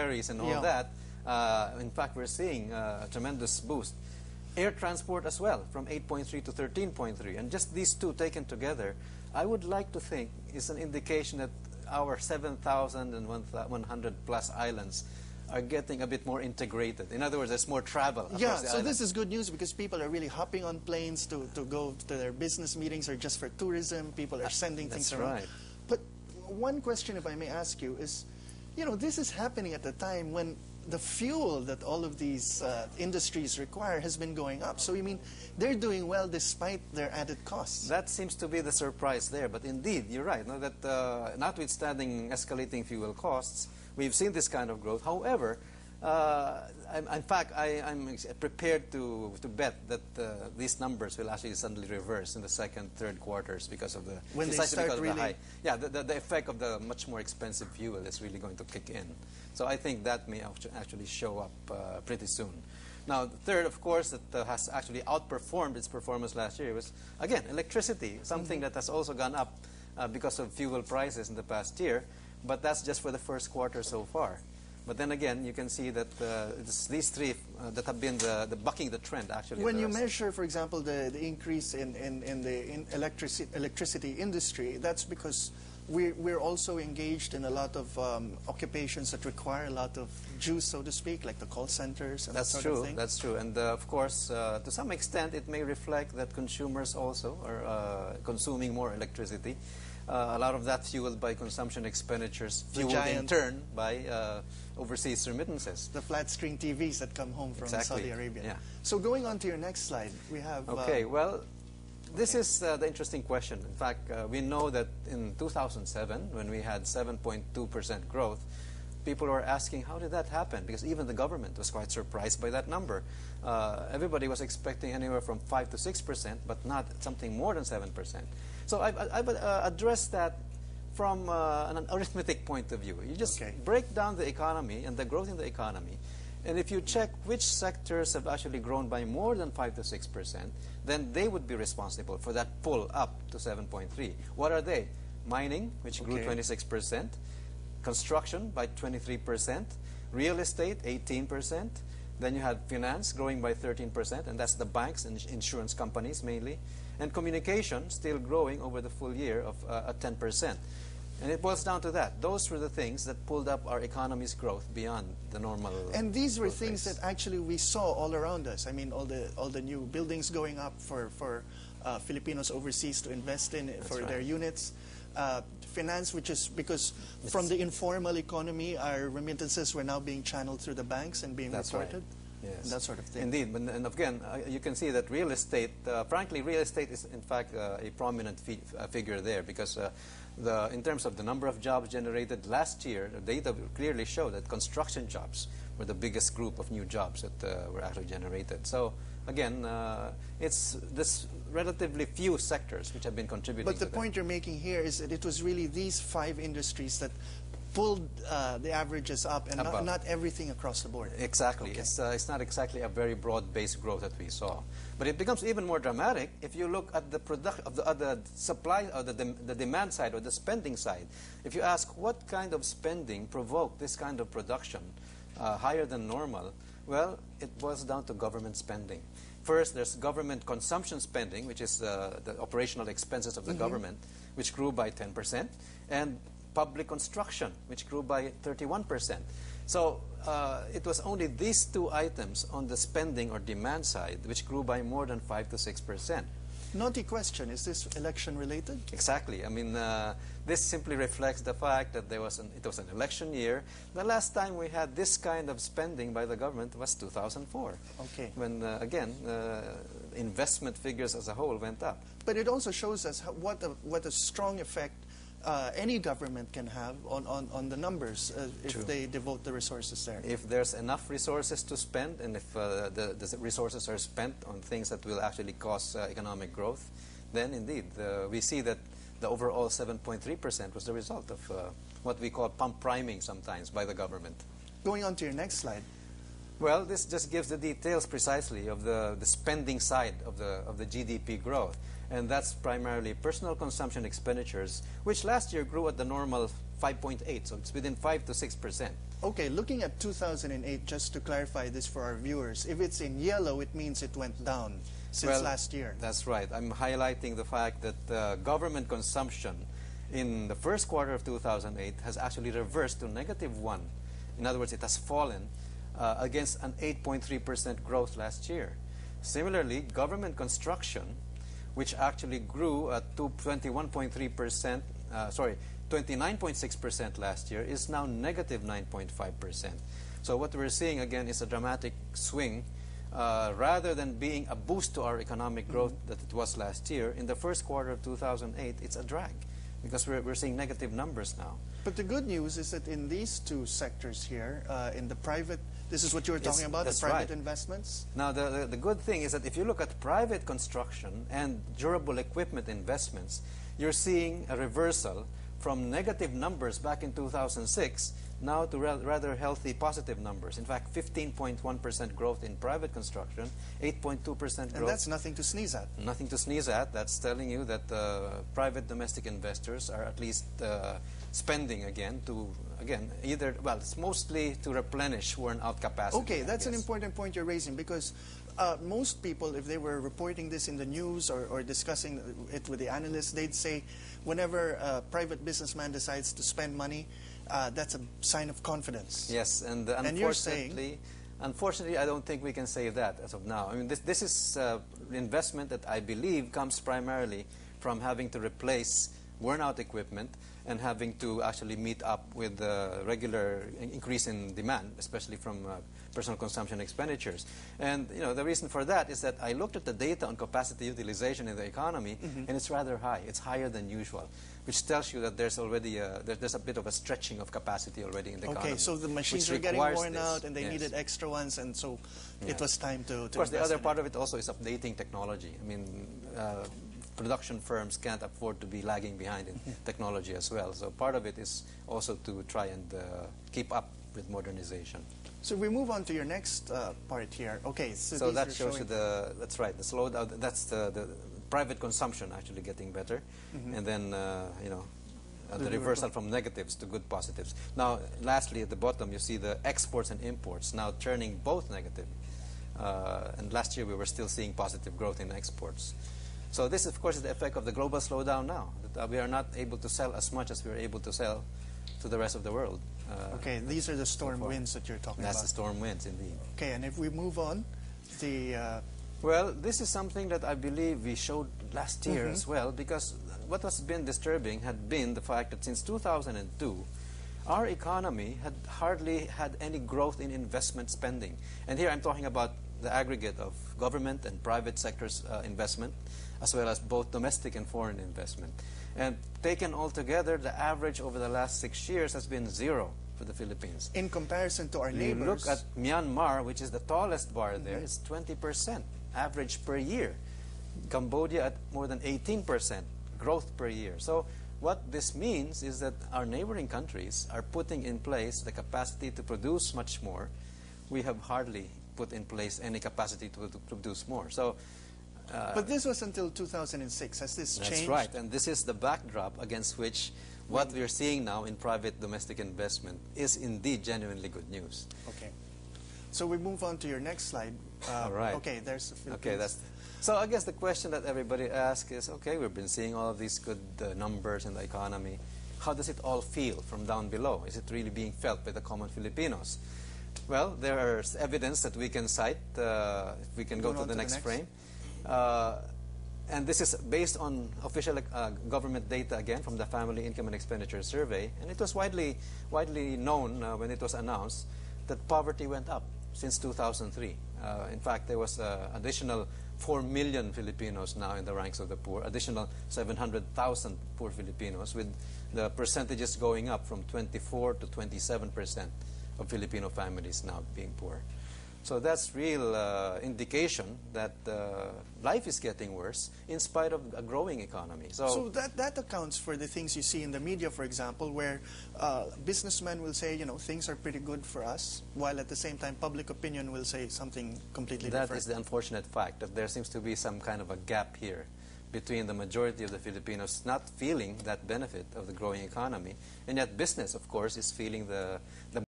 ferries and all that. In fact, we're seeing a tremendous boost. Air transport as well, from 8.3 to 13.3. And just these two taken together, I would like to think is an indication that our 7,100 plus islands are getting a bit more integrated. In other words, there's more travel across the island. This is good news because people are really hopping on planes to go to their business meetings or just for tourism. People are sending things around. That's right. But one question, if I may ask you, is, you know, this is happening at a time when the fuel that all of these industries require has been going up. So, I mean, they're doing well despite their added costs. That seems to be the surprise there. But indeed, you're right, no, that notwithstanding escalating fuel costs, we've seen this kind of growth. However, in fact, I'm prepared to bet that these numbers will actually suddenly reverse in the second, third quarters because of the when they start really the high. Yeah, the effect of the much more expensive fuel is really going to kick in. So I think that may actually show up pretty soon. Now, the third, of course, that has actually outperformed its performance last year was, again, electricity, something that has also gone up because of fuel prices in the past year. But that's just for the first quarter so far. But then again, you can see that it's these three that have been the bucking the trend, actually. When you measure, for example, the increase in the electricity industry, that's because we're also engaged in a lot of occupations that require a lot of juice, so to speak, like the call centers and that sort of thing. That's true. And of course, to some extent, it may reflect that consumers also are consuming more electricity. A lot of that fueled by consumption expenditures, fueled in turn by overseas remittances. The flat-screen TVs that come home from Saudi Arabia. Yeah. So going on to your next slide, we have... Okay, well, this is the interesting question. In fact, we know that in 2007, when we had 7.2% growth, people were asking, how did that happen? Because even the government was quite surprised by that number. Everybody was expecting anywhere from 5 to 6%, but not something more than 7%. So I've addressed that from an arithmetic point of view. You just break down the economy and the growth in the economy, and if you check which sectors have actually grown by more than 5 to 6%, then they would be responsible for that pull up to 7.3. What are they? Mining, which grew 26%, construction by 23%, real estate 18%, then you had finance growing by 13%, and that's the banks and insurance companies mainly, and communication still growing over the full year of at 10%. And it boils down to that. Those were the things that pulled up our economy's growth beyond the normal. And these were things that actually we saw all around us. I mean, all the new buildings going up for Filipinos overseas to invest in for their units. Finance, which is because from the informal economy, our remittances were now being channeled through the banks and being reported. Yes. And that sort of thing. Indeed, and again, you can see that real estate, frankly, real estate is in fact a prominent figure there because in terms of the number of jobs generated last year, the data clearly show that construction jobs were the biggest group of new jobs that were actually generated. So again, it's this relatively few sectors which have been contributing But the point you're making here is that it was really these 5 industries that pulled the averages up and not everything across the board. Exactly. It's not exactly a very broad-based growth that we saw. But it becomes even more dramatic if you look at the the supply or the demand side or the spending side. If you ask what kind of spending provoked this kind of production higher than normal, well, it boils down to government spending. First, there's government consumption spending, which is the operational expenses of the government, which grew by 10%, and public construction, which grew by 31%. So it was only these two items on the spending or demand side which grew by more than 5 to 6%. Naughty question, is this election related? Exactly. I mean, this simply reflects the fact that it was an election year. The last time we had this kind of spending by the government was 2004. Okay. When, again, investment figures as a whole went up. But it also shows us what a strong effect any government can have on the numbers if they devote the resources there. If there's enough resources to spend, and if the resources are spent on things that will actually cause economic growth, then indeed we see that the overall 7.3% was the result of what we call pump priming sometimes by the government. Going on to your next slide. Well, this just gives the details precisely of the spending side of the GDP growth. And that's primarily personal consumption expenditures, which last year grew at the normal 5.8, so it's within 5 to 6%. Okay, looking at 2008, just to clarify this for our viewers, if it's in yellow, it means it went down since last year. That's right. I'm highlighting the fact that government consumption in the first quarter of 2008 has actually reversed to -1. In other words, it has fallen against an 8.3% growth last year. Similarly, government construction, which actually grew at 21.3%, 29.6% last year, is now -9.5%. So what we're seeing again is a dramatic swing. Rather than being a boost to our economic growth that it was last year, in the first quarter of 2008, it's a drag because we're seeing negative numbers now. But the good news is that in these two sectors here, in the private, this is what you were talking about, the private investments? Now, the good thing is that if you look at private construction and durable equipment investments, you're seeing a reversal from negative numbers back in 2006 now to rather healthy positive numbers. In fact, 15.1% growth in private construction, 8.2% growth. And that's nothing to sneeze at. Nothing to sneeze at. That's telling you that private domestic investors are at least spending again to, either, well, it's mostly to replenish worn out capacity. Okay, that's an important point you're raising because most people, if they were reporting this in the news or discussing it with the analysts, they'd say whenever a private businessman decides to spend money, that's a sign of confidence. Yes, and you're saying, unfortunately, I don't think we can say that as of now. I mean, this is investment that I believe comes primarily from having to replace worn-out equipment and having to actually meet up with the regular increase in demand, especially from personal consumption expenditures. And the reason for that is that I looked at the data on capacity utilization in the economy, and it's rather high. It's higher than usual, which tells you that there's already there's a bit of a stretching of capacity already in the economy. Okay, so the machines are getting worn out, and they needed extra ones, and so it was time to Of course, the other part of it also is updating technology. I mean, production firms can't afford to be lagging behind in technology as well. So part of it is also to try and keep up with modernization. So we move on to your next part here. Okay, so that shows you that's right, the slowdown. That's the private consumption actually getting better, and then the reversal from negatives to good positives. Now, lastly, at the bottom, you see the exports and imports now turning both negative. And last year we were still seeing positive growth in exports. So this, of course, is the effect of the global slowdown now. That we are not able to sell as much as we were able to sell to the rest of the world. Okay, these are the storm winds that you're talking about. That's the storm winds, indeed. Okay, and if we move on, well, this is something that I believe we showed last year as well, because what has been disturbing had been the fact that since 2002, our economy had hardly had any growth in investment spending. And here I'm talking about the aggregate of government and private sectors investment, as well as both domestic and foreign investment. And taken all together, the average over the last 6 years has been 0 for the Philippines. In comparison to our neighbors. You look at Myanmar, which is the tallest bar there, it's 20% average per year. Cambodia at more than 18% growth per year. So what this means is that our neighboring countries are putting in place the capacity to produce much more. We have hardly put in place any capacity to produce more. So, but this was until 2006. Has this changed? That's right. And this is the backdrop against which what we're seeing now in private domestic investment is indeed genuinely good news. Okay. So we move on to your next slide. All right. Okay, there's the Philippines. Okay, so I guess the question that everybody asks is, okay, we've been seeing all of these good numbers in the economy. How does it all feel from down below? Is it really being felt by the common Filipinos? Well, there is evidence that we can cite. If we can go to the next frame. And this is based on official government data, again, from the Family Income and Expenditure Survey. And it was widely known when it was announced that poverty went up since 2003. In fact, there was additional 4 million Filipinos now in the ranks of the poor, additional 700,000 poor Filipinos, with the percentages going up from 24 to 27% of Filipino families now being poor. So that's real indication that life is getting worse in spite of a growing economy. So that accounts for the things you see in the media, for example, where businessmen will say, things are pretty good for us, while at the same time public opinion will say something completely different. That is the unfortunate fact, that there seems to be some kind of a gap here between the majority of the Filipinos not feeling that benefit of the growing economy, and yet business, of course, is feeling the